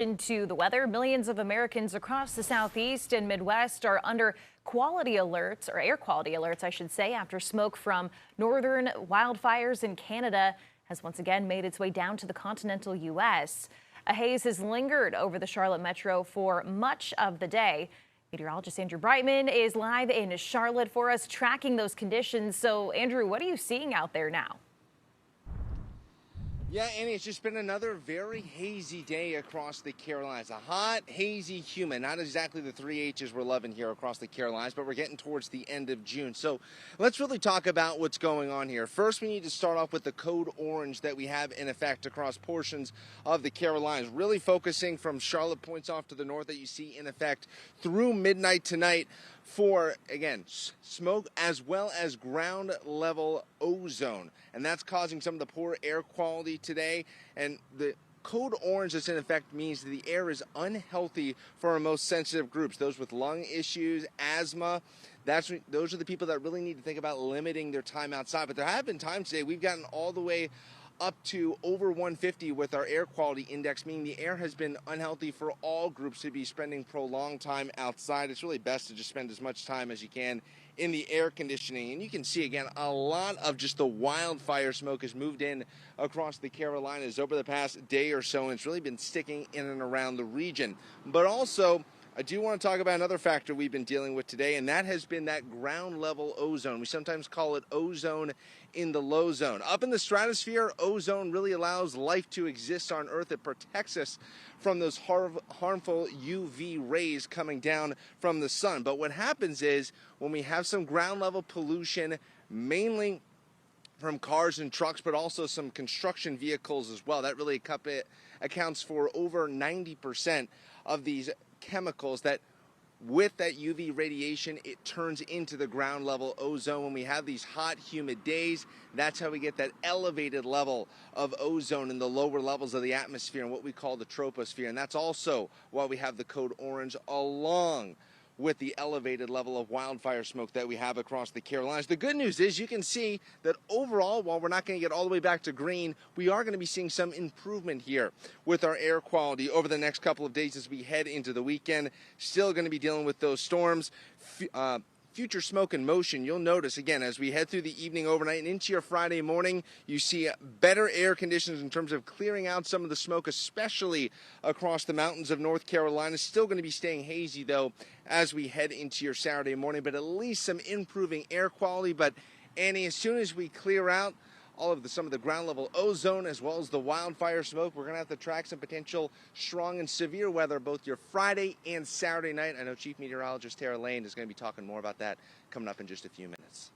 Into the weather, millions of Americans across the Southeast and Midwest are under quality alerts, or air quality alerts, I should say, after smoke from northern wildfires in Canada has once again made its way down to the continental U.S. A haze has lingered over the Charlotte metro for much of the day. Meteorologist Andrew Brightman is live in Charlotte for us, tracking those conditions. So, Andrew, what are you seeing out there now? Yeah, Annie, it's just been another very hazy day across the Carolinas. A hot, hazy, humid. Not exactly the three H's we're loving here across the Carolinas, but we're getting towards the end of June. So let's really talk about what's going on here. First, we need to start off with the code orange that we have in effect across portions of the Carolinas, really focusing from Charlotte points off to the north that you see in effect through midnight tonight for, again, smoke as well as ground level ozone. And that's causing some of the poor air quality today. And the code orange that's in effect means that the air is unhealthy for our most sensitive groups, those with lung issues, asthma. Those are the people that really need to think about limiting their time outside. But there have been times today we've gotten all the way up to over 150 with our air quality index, meaning the air has been unhealthy for all groups to be spending prolonged time outside. It's really best to just spend as much time as you can in the air conditioning. And you can see, again, a lot of just the wildfire smoke has moved in across the Carolinas over the past day or so, and it's really been sticking in and around the region. But also, I do want to talk about another factor we've been dealing with today, and that has been that ground level ozone. We sometimes call it ozone in the low zone. Up in the stratosphere, ozone really allows life to exist on Earth. It protects us from those harmful UV rays coming down from the sun. But what happens is when we have some ground level pollution, mainly from cars and trucks, but also some construction vehicles as well, that really accounts for over 90% of these chemicals that with that UV radiation, it turns into the ground level ozone. When we have these hot, humid days, that's how we get that elevated level of ozone in the lower levels of the atmosphere and what we call the troposphere. And that's also why we have the code orange along with the elevated level of wildfire smoke that we have across the Carolinas. The good news is you can see that overall, while we're not going to get all the way back to green, we are going to be seeing some improvement here with our air quality over the next couple of days as we head into the weekend. Still going to be dealing with those storms. Future smoke and motion, you'll notice, again, as we head through the evening, overnight, and into your Friday morning, you see better air conditions in terms of clearing out some of the smoke, especially across the mountains of North Carolina. Still going to be staying hazy, though, as we head into your Saturday morning, but at least some improving air quality. But, Annie, as soon as we clear out some of the ground level ozone as well as the wildfire smoke, we're going to have to track some potential strong and severe weather both your Friday and Saturday night. I know Chief Meteorologist Tara Lane is going to be talking more about that coming up in just a few minutes.